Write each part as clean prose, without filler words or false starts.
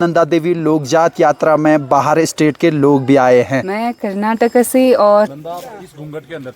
नंदा देवी लोक जात यात्रा में बाहर स्टेट के लोग भी आए हैं। मैं कर्नाटक से और इस घूंघट के अंदर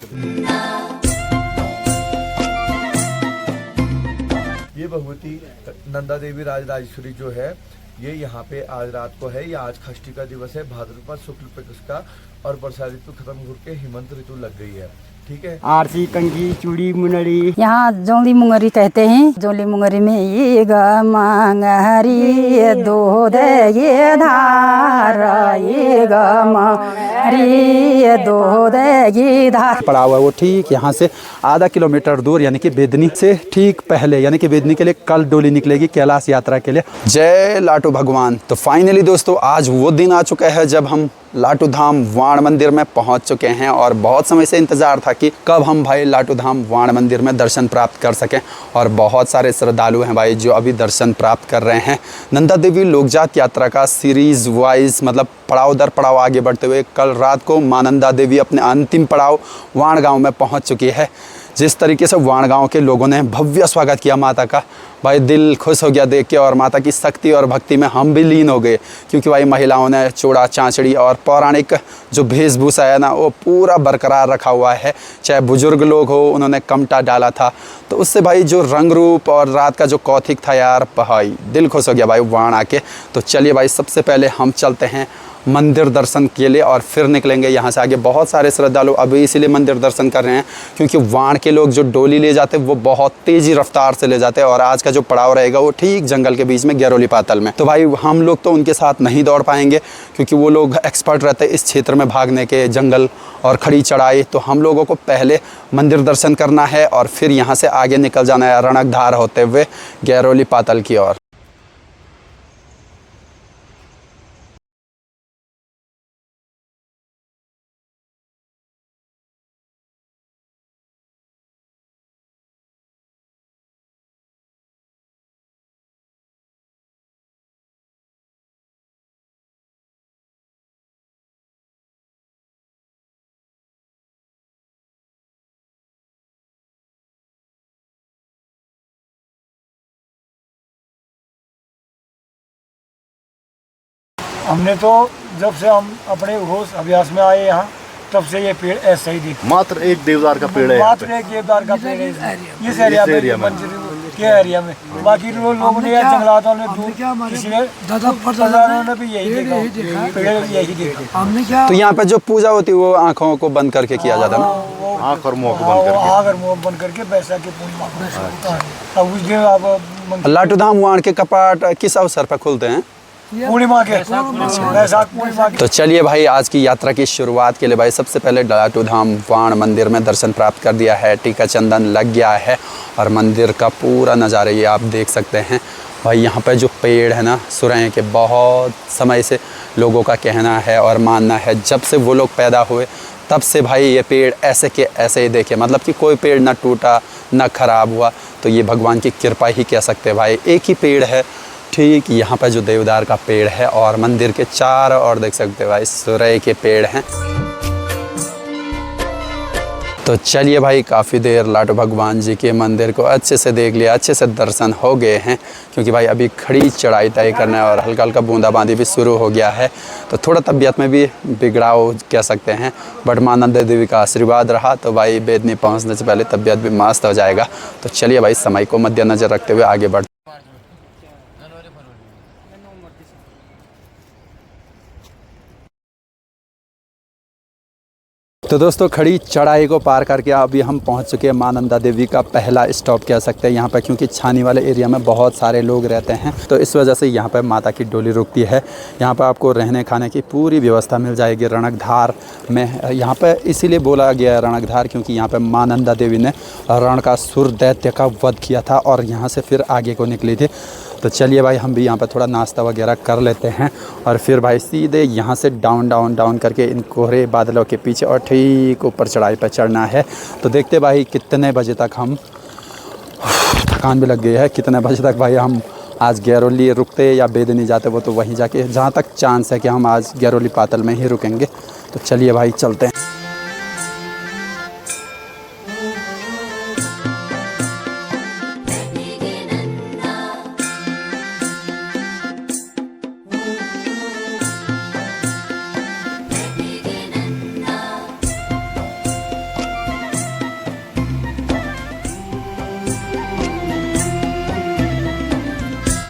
ये भगवती नंदा देवी राजराजेश्वरी जो है ये यहाँ पे आज रात को है। ये आज षष्ठी का दिवस है, भाद्रपद शुक्ल पक्ष का, और वर्षा ऋतु खत्म होकर हेमंत ऋतु लग गई है। ठीक है। आरसी कंगी चूड़ी मुनरी यहाँ जोली मुंगरी कहते हैं। जोली मुंगरी में ये गंगरी दूध ये धार, ये गंगरी दूध ये धार पड़ा हुआ है वो ठीक यहाँ से आधा किलोमीटर दूर, यानी कि बेदनी से ठीक पहले, यानी कि बेदनी के लिए कल डोली निकलेगी कैलाश यात्रा के लिए। जय लाटू भगवान। तो फाइनली दोस्तों आज वो दिन आ चुका है जब हम लाटू धाम वाण मंदिर में पहुंच चुके हैं, और बहुत समय से इंतज़ार था कि कब हम भाई लाटू धाम वाण मंदिर में दर्शन प्राप्त कर सकें। और बहुत सारे श्रद्धालु हैं भाई जो अभी दर्शन प्राप्त कर रहे हैं। नंदा देवी लोकजात यात्रा का सीरीज़ वाइज मतलब पड़ाव दर पड़ाव आगे बढ़ते हुए कल रात को मां नंदा देवी अपने अंतिम पड़ाव वाण गाँव में पहुँच चुकी है। जिस तरीके से वाण गाँव के लोगों ने भव्य स्वागत किया माता का, भाई दिल खुश हो गया देख के, और माता की शक्ति और भक्ति में हम भी लीन हो गए। क्योंकि भाई महिलाओं ने चूड़ा चाँचड़ी और पौराणिक जो वेशभूषा है ना वो पूरा बरकरार रखा हुआ है। चाहे बुजुर्ग लोग हो उन्होंने कमटा डाला था, तो उससे भाई जो रंग रूप और रात का जो कौथिक था यार, भाई दिल खुश हो गया भाई वाण आके। तो चलिए भाई सबसे पहले हम चलते हैं मंदिर दर्शन के लिए और फिर निकलेंगे यहाँ से आगे। बहुत सारे श्रद्धालु अभी इसीलिए मंदिर दर्शन कर रहे हैं क्योंकि वाण के लोग जो डोली ले जाते हैं वो बहुत तेज़ी रफ्तार से ले जाते हैं, और आज का जो पड़ाव रहेगा वो ठीक जंगल के बीच में गैरोली पातल में। तो भाई हम लोग तो उनके साथ नहीं दौड़ पाएंगे क्योंकि वो लोग एक्सपर्ट रहते हैं इस क्षेत्र में भागने के, जंगल और खड़ी चढ़ाई। तो हम लोगों को पहले मंदिर दर्शन करना है और फिर यहाँ से आगे निकल जाना है रणकधार होते हुए गैरोली पातल की ओर। हमने तो जब से हम अपने होश अभ्यास में आए यहाँ तब से ये पेड़ ऐसा ही दिखता। मात्र एक देवदार का पेड़ है यहाँ पे। मात्र एक देवदार का पेड़ है इस एरिया में के एरिया में। बाकी लोगों ने जंगलातों ने किसी ने दादा भी यही देखा, पेड़ भी यही देखा हमने। क्या तो यहाँ पे जो पूजा होती है वो आँखों को बंद करके किया जाता है ना, आँख और मुँह को बंद करके। आँख और मुँह बंद करके बैसा के पूर्णिमा। अब उस दिन आप लाटू धाम वाण के कपाट किस अवसर पर खुलते हैं? पूर्णिमा के, बैसाख पूर्णिमा के। तो चलिए भाई आज की यात्रा की शुरुआत के लिए भाई सबसे पहले लाटू धाम वाण मंदिर में दर्शन प्राप्त कर दिया है। टीका चंदन लग गया है और मंदिर का पूरा नज़ारा ये आप देख सकते हैं। भाई यहाँ पर जो पेड़ है ना सुरैय के, बहुत समय से लोगों का कहना है और मानना है जब से वो लोग पैदा हुए तब से भाई ये पेड़ ऐसे के ऐसे ही देखे, मतलब कि कोई पेड़ ना टूटा ना ख़राब हुआ। तो ये भगवान की कृपा ही कह सकते हैं भाई। एक ही पेड़ है ठीक यहाँ पर जो देवदार का पेड़ है, और मंदिर के चारों ओर देख सकते हैं भाई सुरैय के पेड़ हैं। तो चलिए भाई काफ़ी देर लाटू भगवान जी के मंदिर को अच्छे से देख लिया, अच्छे से दर्शन हो गए हैं। क्योंकि भाई अभी खड़ी चढ़ाई तय करना है और हल्का हल्का बूंदाबांदी भी शुरू हो गया है, तो थोड़ा तबीयत में भी बिगड़ाव कह सकते हैं। बट मां नंदा देवी का आशीर्वाद रहा तो भाई बेदनी पहुंचने से पहले तबीयत भी मस्त हो जाएगा। तो चलिए भाई समय को मद्देनज़र रखते हुए आगे बढ़। तो दोस्तों खड़ी चढ़ाई को पार करके अभी हम पहुंच चुके हैं मां नंदा देवी का पहला स्टॉप कह सकते हैं यहाँ पर, क्योंकि छानी वाले एरिया में बहुत सारे लोग रहते हैं तो इस वजह से यहाँ पर माता की डोली रुकती है। यहाँ पर आपको रहने खाने की पूरी व्यवस्था मिल जाएगी रणकधार में। यहाँ पर इसीलिए बोला गया है रणकधार क्योंकि यहाँ पर मां नंदा देवी ने रण का सुर दैत्य का वध किया था और यहाँ से फिर आगे को निकली थी। तो चलिए भाई हम भी यहाँ पर थोड़ा नाश्ता वगैरह कर लेते हैं और फिर भाई सीधे यहाँ से डाउन डाउन डाउन करके इन कोहरे बादलों के पीछे और ठीक ऊपर चढ़ाई पर चढ़ना है। तो देखते भाई कितने बजे तक हम, थकान भी लग गई है, कितने बजे तक भाई हम आज गैरोली रुकते या बेदनी जाते वो तो वहीं जाके, जहाँ तक चांस है कि हम आज गैरोली पातल में ही रुकेंगे। तो चलिए भाई चलते हैं।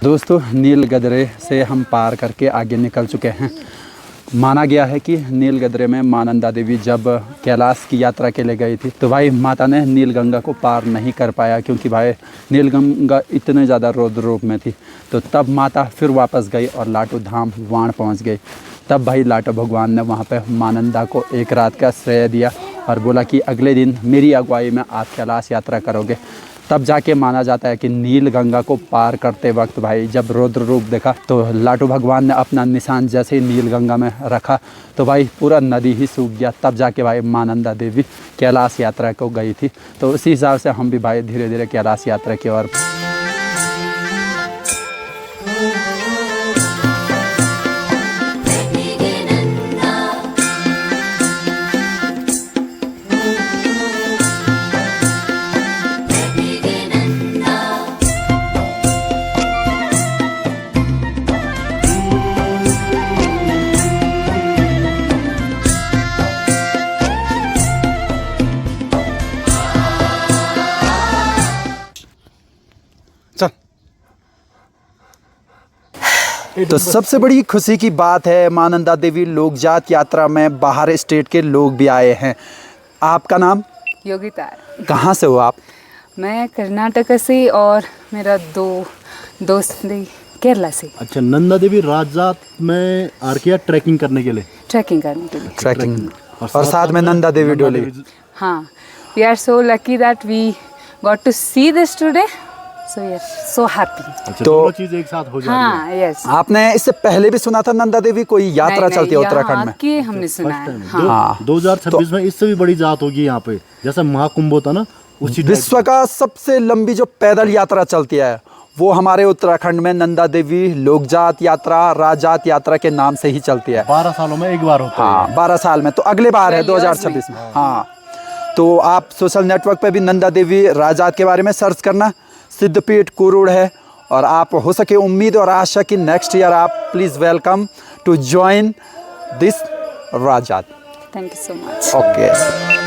दोस्तों नीलगदरे से हम पार करके आगे निकल चुके हैं। माना गया है कि नीलगदरे में मां नंदा देवी जब कैलाश की यात्रा के लिए गई थी तो भाई माता ने नीलगंगा को पार नहीं कर पाया, क्योंकि भाई नीलगंगा इतने ज़्यादा रौद्र रूप में थी। तो तब माता फिर वापस गई और लाटू धाम वाण पहुंच गई। तब भाई लाटू भगवान ने वहां पे मां नंदा को एक रात का श्रेय दिया और बोला कि अगले दिन मेरी अगुवाई में आप कैलाश यात्रा करोगे। तब जाके माना जाता है कि नीलगंगा को पार करते वक्त भाई जब रौद्र रूप देखा तो लाटू भगवान ने अपना निशान जैसे ही नीलगंगा में रखा तो भाई पूरा नदी ही सूख गया। तब जाके भाई मां नंदा देवी कैलाश यात्रा को गई थी। तो उसी हिसाब से हम भी भाई धीरे धीरे कैलाश यात्रा की ओर तो सबसे बड़ी खुशी की बात है मां नंदा देवी लोकजात यात्रा में बाहर स्टेट के लोग भी आए हैं। आपका नाम? योगिता। कहाँ से हो आप? मैं कर्नाटक से और मेरा दो दोस्त भी केरला से। अच्छा, नंदा देवी राजजात में आर किया ट्रैकिंग करने के लिए? ट्रैकिंग करने के लिए। ट्रैकिंग और साथ में नंदा देवी डोली। हाँ, we are so lucky that we got to see this today, so we are so happy. अच्छा, तो दोनों चीज एक साथ हो जा रही है। हाँ, यस। आपने इससे पहले भी सुना था नंदा देवी कोई यात्रा चलती है उत्तराखंड में? कि हमने सुना है। हाँ। 2026 में इससे भी बड़ी जात होगी यहाँ पे, जैसा महाकुंभ होता ना उसी विश्व का सबसे लंबी जो पैदल यात्रा चलती है वो हमारे उत्तराखंड में नंदा देवी लोकजात यात्रा राजजात यात्रा के नाम से ही चलती है। 12 सालों में एक बार होता है। हाँ, 12 साल में। तो अगले बार है 2026 में। हाँ, तो आप सोशल नेटवर्क पे भी नंदा देवी राजजात के बारे में सर्च करना। सिद्धपीठ कुरुड़ है और आप हो सके उम्मीद और आशा कि नेक्स्ट ईयर आप please welcome to join this Rajjat. Thank you so much. Okay.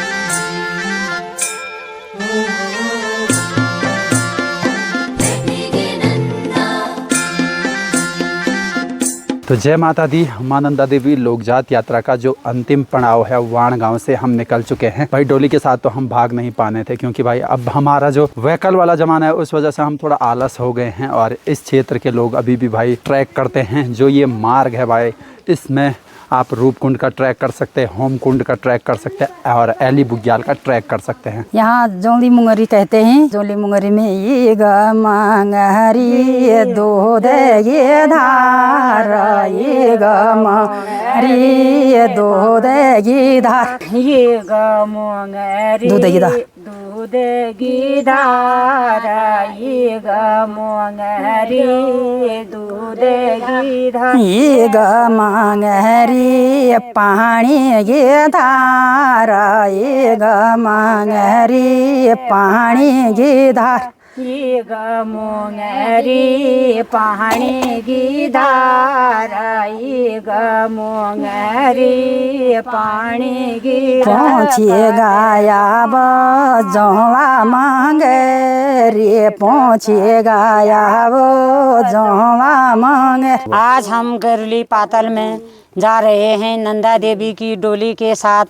तो जय माता दी। मां नंदा देवी लोकजात यात्रा का जो अंतिम पड़ाव है वाण गांव से हम निकल चुके हैं। भाई डोली के साथ तो हम भाग नहीं पाने थे, क्योंकि भाई अब हमारा जो व्हीकल वाला ज़माना है उस वजह से हम थोड़ा आलस हो गए हैं। और इस क्षेत्र के लोग अभी भी भाई ट्रैक करते हैं। जो ये मार्ग है भाई, इसमें आप रूपकुंड का ट्रैक कर सकते हैं, होमकुंड का ट्रैक कर सकते हैं और एली बुग्याल का ट्रैक कर सकते हैं। यहाँ जोली मुंगरी कहते हैं। जोली मुंगरी में ये गंगहरी ये दूध ये धार, ये गंगहरी ये दूध ये धार, ये गंगहरी दूध ये धार, दूध की धार, ये गंगहरी दूध की धार, ये गंगहरी पानी की धार, ये गंगहरी पानी की धार, ये गंगहरी पानी की धार, ये गंगहरी पानी की धार। पहुँचे गाया बजवा मांगे रे, पहुँचे गाया बजवा मांगे। आज हम गरुली पातल में जा रहे हैं। नंदा देवी की डोली के साथ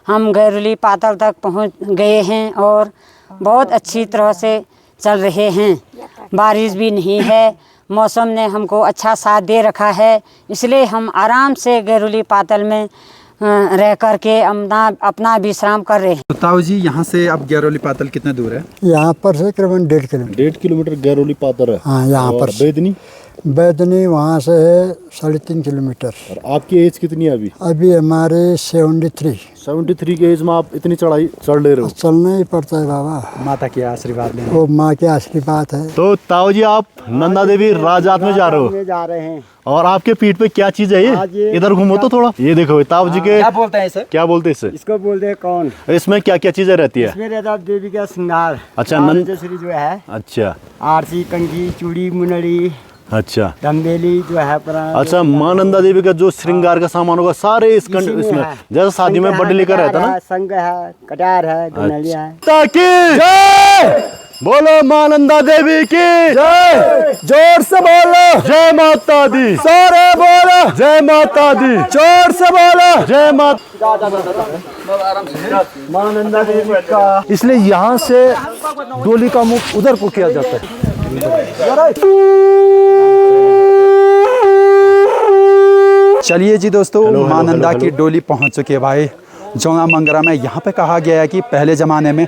हम गरुली पातल तक पहुंच गए हैं और बहुत अच्छी तरह से चल रहे हैं। बारिश भी नहीं है, मौसम ने हमको अच्छा साथ दे रखा है, इसलिए हम आराम से गरुली पातल में रह कर के अपना विश्राम कर रहे हैं। तो ताऊ जी, यहाँ से अब गैरोली पातल कितने दूर है? यहाँ पर से करीबन 1.5 किलोमीटर। 1.5 किलोमीटर गैरोली पातर है। हाँ, यहाँ पर बेदनी बैदनी वहाँ से है 3.5 किलोमीटर। और आपकी एज कितनी है अभी? अभी हमारे 73 के एज में आप इतनी चढ़ाई चढ़ ले रहे हो? चलना ही पड़ता है बाबा, माता की आशीर्वाद लेने। वो माँ के आशीर्वाद है। तो ताऊ जी, आप नंदा देवी राजजात में जा रहे हो? जा रहे हैं। और आपके पीठ पे क्या चीज है ये? इधर घूमो तो थोड़ा। ये देखो ताऊ जी के क्या बोलते हैं इसे? क्या बोलते हैं इसे? इसको बोलते हैं कौन? इसमें क्या क्या चीजें रहती है? इसमें रहता देवी का श्रृंगार। अच्छा, नंद श्री जो है, अच्छा, आरसी, कंघी, चूड़ी, मुनड़ी, अच्छा, डम्बेली जो है। अच्छा, मां नंदा देवी का जो श्रृंगार का सामान होगा सारे इसमें जैसे शादी में बड्डे लेकर रहता ना। संग है, कटार है, गनलिया है। ताकि बोलो मां नंदा देवी की जय। जोर से बोलो जय माता दी। सारे बोलो जय माता दी। जोर से बोलो जय माता। मां नंदा देवी का, इसलिए यहाँ से डोली का मुख उधर को किया जाता है। चलिए जी दोस्तों, मां नंदा की डोली पहुंच चुकी है भाई जोंगा मंगरा में। यहाँ पे कहा गया है कि पहले ज़माने में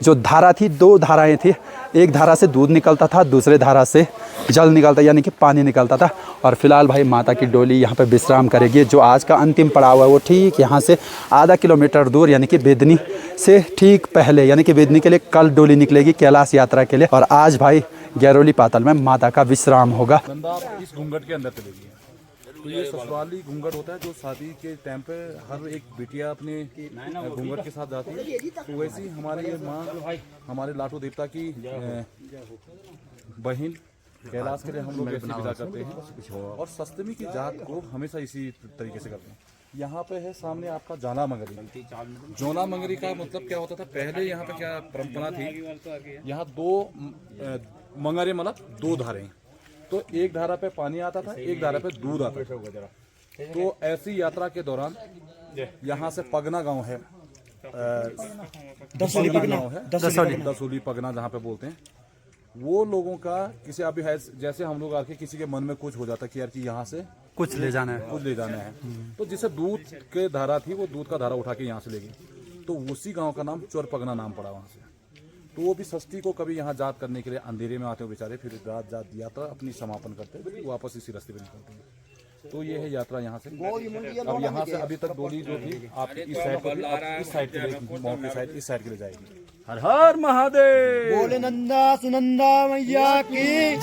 जो धारा थी, 2 धाराएं थी। एक धारा से दूध निकलता था, दूसरे धारा से जल निकलता यानी कि पानी निकलता था। और फिलहाल भाई माता की डोली यहाँ पे विश्राम करेगी। जो आज का अंतिम पड़ाव है वो ठीक यहाँ से आधा किलोमीटर दूर यानी कि बेदनी से ठीक पहले, यानी कि बेदनी के लिए कल डोली निकलेगी कैलाश यात्रा के लिए। और आज भाई गैरोली पाताल में माता का विश्राम होगा। नंदा इस घूंघट के अंदर चलेगी। तो ये ससुराली घूंघट होता है जो शादी के टाइम पे हर एक बिटिया अपने घूंघट के साथ जाती है। तो वैसे ही हमारी ये माँ हमारे लाटू देवता की बहन कैलाश के लिए हम लोग ऐसे विदा करते हैं। और सप्तमी की जात को हमेशा इसी तरीके से करते हैं। यहाँ पे है सामने आपका जोला मंगरी। जोला मंगरी का मतलब क्या होता था, पहले यहाँ पे क्या परंपरा थी, यहाँ 2 मंगरे मतलब 2 धारें। तो एक धारा पे पानी आता था, एक धारा पे दूध आता था। तो ऐसी यात्रा के दौरान यहाँ से पगना गांव है, दसोली पगना जहाँ पे बोलते हैं, वो लोगों का किसी अभी है, जैसे हम लोग आके किसी के मन में कुछ हो जाता कि यार कि यहाँ से कुछ ले जाना है, तो जिसे दूध के धारा थी वो दूध का धारा उठा के यहाँ से ले गई। तो उसी गांव का नाम चोर पगना नाम पड़ा वहाँ से। तो वो भी षष्ठी को कभी यहाँ जात करने के लिए अंधेरे में आते हो बेचारे, फिर रात जात यात्रा अपनी समापन करते हैं, वापस इसी रास्ते पे निकलते हैं। तो ये है यात्रा यहाँ से। अब यहाँ से अभी तक डोली जो थी आपकी इस साइड पर, इस साइड के लिए, साइड इस साइड के लिए जाएगी। हर हर महादेव। बोले नंदा सुनंदा मैया की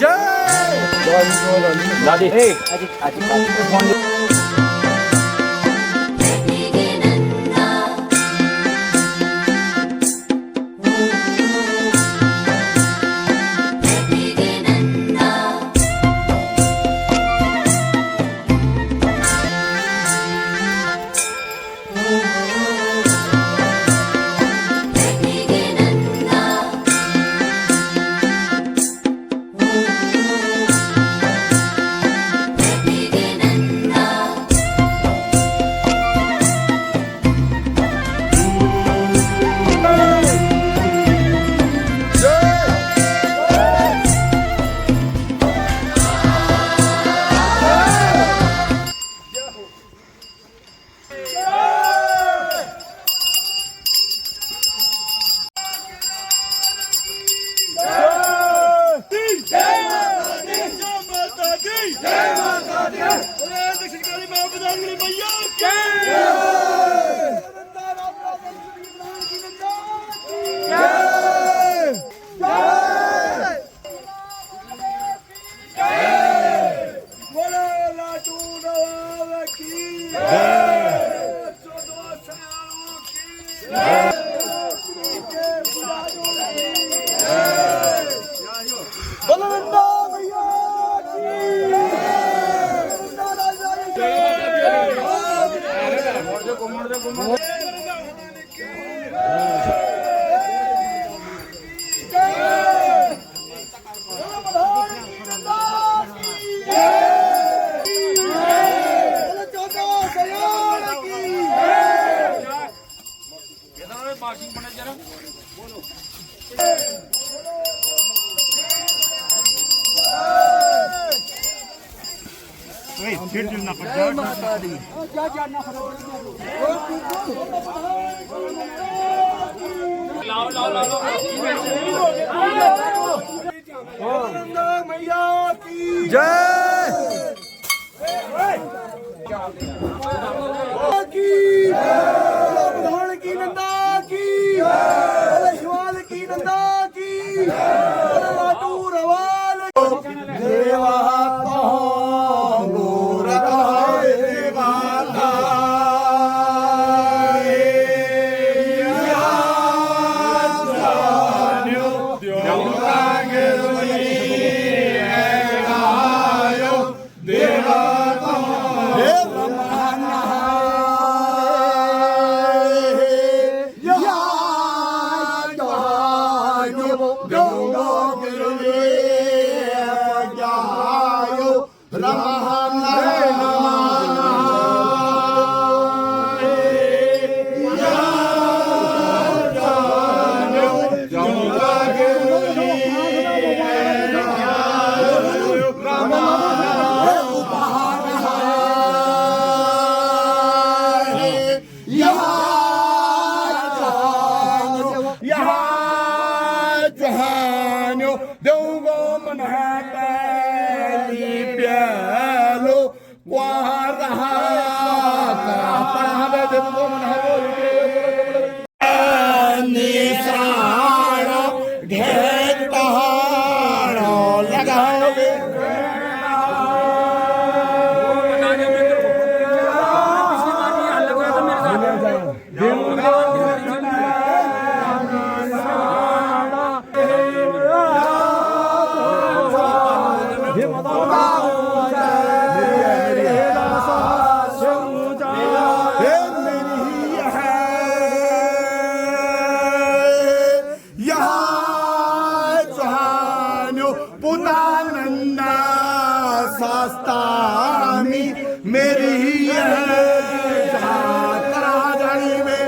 शास्तामी मेरी ही है राजधानी में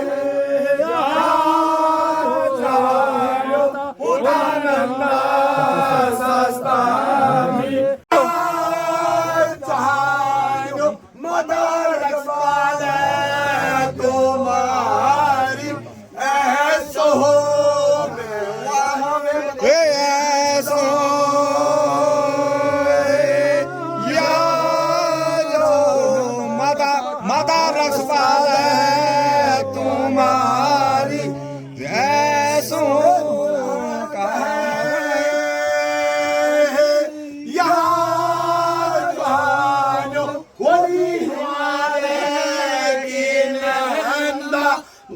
नंदा शास्तामी मदर तुम्हारी ऐसो हो ऐसो या जो मदर तुम्हारी ऐसो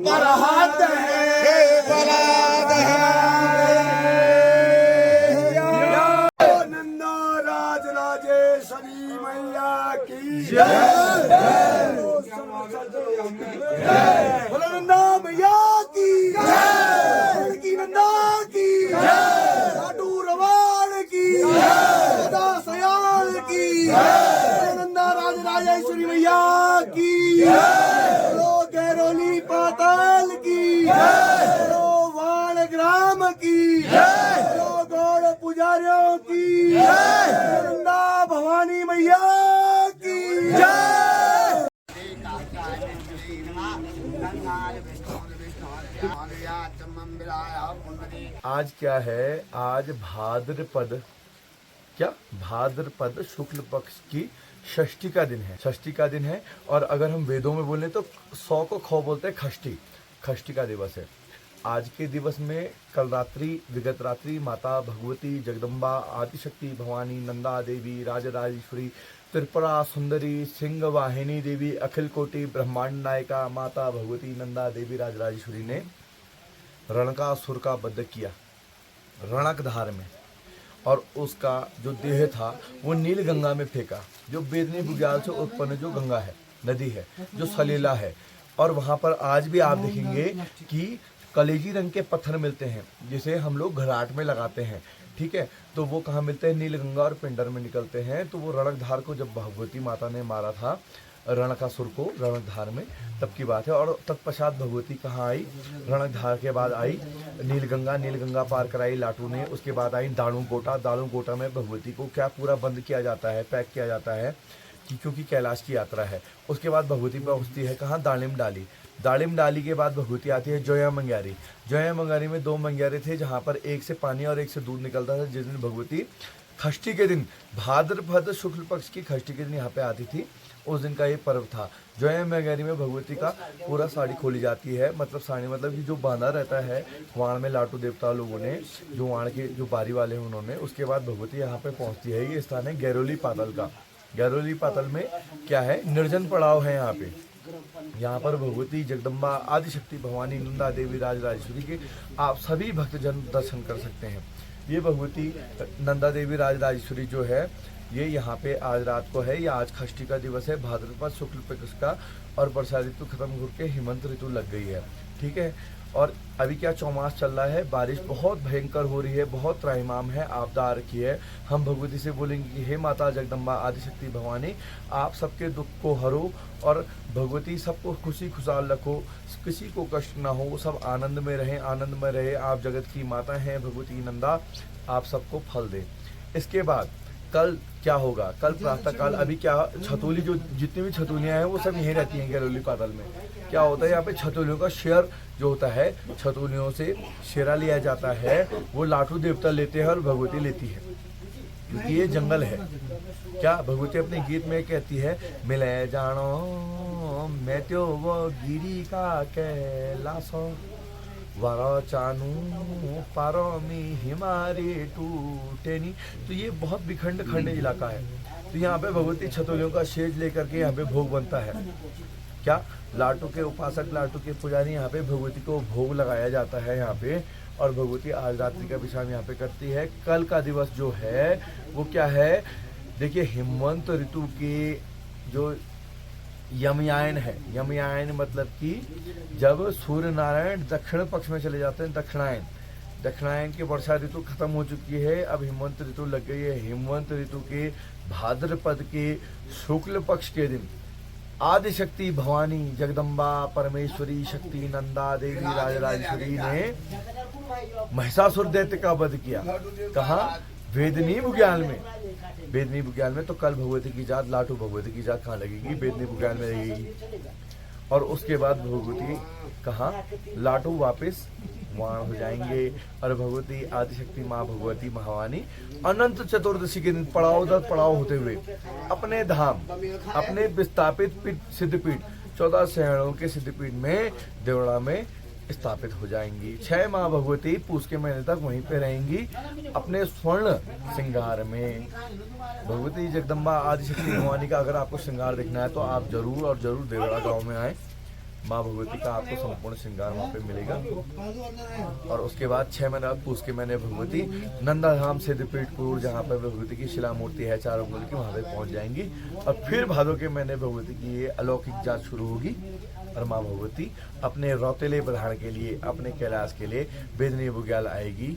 बरहत है बरात है नंदा राज राजेश्वरी मैया की जय बोलो नंदा मैया की जय नंदा की लाडू रवाड़ की सदा सयाल की नंदा राज राजेश्वरी मैया की गैरोली पाताल की वाण ग्राम की गौड़ पुजारियों की नंदा भवानी मैया की आज क्या है? आज भाद्रपद शुक्ल पक्ष की षष्ठी का दिन है। षष्ठी का दिन है और अगर हम वेदों में बोले तो 100 को खौ बोलते हैं खष्टी का दिवस है। आज के दिवस में कल रात्रि विगत रात्रि माता भगवती जगदम्बा आदिशक्ति भवानी नंदा देवी राजराजेश्वरी त्रिपुरा सुंदरी सिंह वाहिनी देवी अखिल कोटि ब्रह्मांड नायिका माता भगवती नंदा देवी राजराजेश्वरी ने रणकासुर का वध किया रणकधार में और उसका जो देह था वो नील गंगा में फेंका, जो बेदनी बुग्याल से उत्पन्न जो गंगा है, नदी है, जो सलीला है। और वहाँ पर आज भी आप देखेंगे कि कलेजी रंग के पत्थर मिलते हैं जिसे हम लोग घराट में लगाते हैं, ठीक है। तो वो कहाँ मिलते हैं? नील गंगा और पिंडर में निकलते हैं। तो वो रणकधार को जब भगवती माता ने मारा था रणकासुर को रणकधार में, तब की बात है। और तत्पश्चात भगवती कहाँ आई? रणकधार के बाद आई नीलगंगा पार कराई लाटू ने। उसके बाद आई दाणू गोटा में भगवती को क्या पूरा बंद किया जाता है, पैक किया जाता है कि क्योंकि कैलाश की यात्रा है। उसके बाद भगवती पहुँचती है कहाँ? दालिम डाली के बाद भगवती आती है जोया मंगारी में 2 मंगारे थे जहाँ पर एक से पानी और एक से दूध निकलता था। जिस दिन भगवती षष्ठी के दिन भाद्रपद शुक्ल पक्ष की षष्ठी के दिन यहाँ पे आती थी, उस दिन का ये पर्व था। जोया मंगारी में भगवती का पूरा साड़ी खोली जाती है, मतलब साड़ी मतलब कि जो बांधा रहता है वाण में लाटू देवता लोगों ने, जो वाण के जो बारी वाले हैं उन्होंने। उसके बाद भगवती यहाँ पे पहुँचती है। ये स्थान है गैरोली पातल का। गैरोली पातल में क्या है? निर्जन पड़ाव है यहाँ पे। यहाँ पर भगवती जगदम्बा आदिशक्ति भवानी नंदा देवी राजराजेश्वरी के आप सभी भक्तजन दर्शन कर सकते हैं। ये भगवती नंदा देवी राजराजेश्वरी जो है ये यहाँ पे आज रात को है। या आज षष्ठी का दिवस है भाद्रपद शुक्ल पक्ष का और वर्षा ऋतु खत्म होकर हेमंत ऋतु लग गई है, ठीक है। और अभी क्या चौमास चल रहा है, बारिश बहुत भयंकर हो रही है, बहुत त्राहिमाम है, आपदा आ रखी है। हम भगवती से बोलेंगे कि हे माता जगदम्बा आदिशक्ति भवानी आप सबके दुख को हरो और भगवती सबको खुशी खुशहाल रखो, किसी को कष्ट ना हो, सब आनंद में रहें, आनंद में रहे। आप जगत की माता हैं भगवती नंदा, आप सबको फल दें। इसके बाद कल क्या होगा? कल प्रातःकाल अभी क्या छतोली जो जितनी भी छतोलियाँ हैं वो सब यहीं रहती हैं गैरोली पातल में। क्या होता है यहाँ पे छतोलियों का शेर जो होता है, छतोलियों से शेरा लिया जाता है, वो लाटू देवता लेते हैं और भगवती लेती है क्योंकि ये जंगल है। क्या भगवती अपने गीत में कहती है? मिले जानो मैं त्यो वो गिरी का कैलासो वारा चानू पारो में हिमारे टूटेनी। तो ये बहुत विखंड खंड इलाका है। तो यहाँ पे भगवती छतोलियों का शेज लेकर के यहाँ पे भोग बनता है। क्या लाटू के उपासक, लाटू के पुजारी यहाँ पे भगवती को भोग लगाया जाता है यहाँ पे। और भगवती आज रात्रि का विश्राम यहाँ पे करती है। कल का दिवस जो है वो क्या है? देखिए हेमंत ऋतु के जो यमयायन है, यमयायन मतलब कि जब सूर्य नारायण दक्षिण पक्ष में चले जाते हैं, दक्षिणायन दक्षिणायन की वर्षा ऋतु खत्म हो चुकी है, अब हेमंत ऋतु लग गई है। हेमंत ऋतु के भाद्रपद के शुक्ल पक्ष के दिन आदिशक्ति भवानी जगदम्बा परमेश्वरी शक्ति नंदा देवी राजराजेश्वरी ने महिषासुर दैत्य का वध किया। कहाँ? वेदनी बुग्याल में। वेदनी बुग्याल में तो कल भगवती की जात, लाटू भगवती की जात कहाँ लगेगी? वेदनी बुग्याल में लगेगी। और उसके बाद भगवती कहाँ? लाटू वापस वहाँ हो जाएंगे और भगवती आदिशक्ति माँ भगवती महावानी अनंत चतुर्दशी के दिन पड़ाव दर पड़ाव होते हुए अपने धाम, अपने विस्थापित पीठ सिद्धपीठ 14 शहरों के सिद्धपीठ में देवड़ा में स्थापित हो जाएंगी। 6 माँ भगवती पूस के महीने तक वहीं पे रहेंगी अपने स्वर्ण श्रृंगार में। भगवती जगदम्बा आदिशक्ति भवानी का अगर आपको श्रृंगार देखना है तो आप जरूर और जरूर देवड़ा गांव में आए। माँ भगवती का आपको संपूर्ण श्रृंगार वहाँ पे मिलेगा। और उसके बाद 6 महीने पूस के महीने भगवती नंदाधाम सिद्धपीठपुर जहाँ पर भगवती की शिला मूर्ति है 4 अंगुल की, वहाँ पे पहुँच जाएंगी। और फिर भादों के महीने भगवती की ये अलौकिक जांच शुरू होगी और माँ भगवती अपने रौतेले बढ़ाने के लिए, अपने कैलाश के लिए बेदनी बुग्याल आएगी।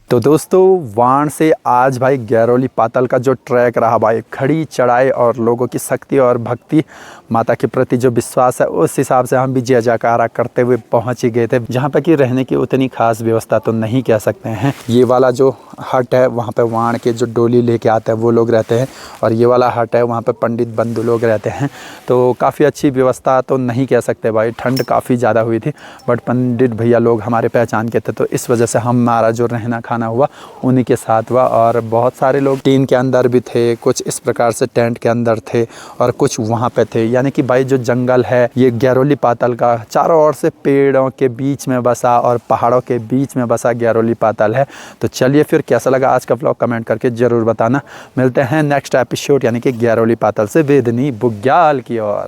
तो दोस्तों वाण से आज भाई गैरोली पाताल का जो ट्रैक रहा भाई, खड़ी चढ़ाई और लोगों की शक्ति और भक्ति माता के प्रति जो विश्वास है उस हिसाब से हम भी जय जयकारा करते हुए पहुंच ही गए थे। जहां पे कि रहने की उतनी खास व्यवस्था तो नहीं कह सकते हैं। ये वाला जो हट है वहां पे वाण के जो डोली लेके आते हैं वो लोग रहते हैं और ये वाला हट है वहाँ पे पंडित बंधु लोग रहते हैं। तो काफ़ी अच्छी व्यवस्था तो नहीं कह सकते भाई, ठंड काफ़ी ज़्यादा हुई थी बट पंडित भैया लोग हमारे पहचान के थे तो इस वजह से हमारा जो रहना खाना हुआ उन्हीं के साथ हुआ। और बहुत सारे लोग टीन के अंदर भी थे, कुछ इस प्रकार से टेंट के अंदर थे और कुछ वहाँ पे थे। यानी कि भाई जो जंगल है ये गैरोली पाताल का चारों ओर से पेड़ों के बीच में बसा और पहाड़ों के बीच में बसा गैरोली पाताल है। तो चलिए फिर कैसा लगा आज का व्लॉग कमेंट करके ज़रूर बताना। मिलते हैं नेक्स्ट एपिसोड यानी कि गैरोली पाताल से वेदनी बुग्याल की ओर।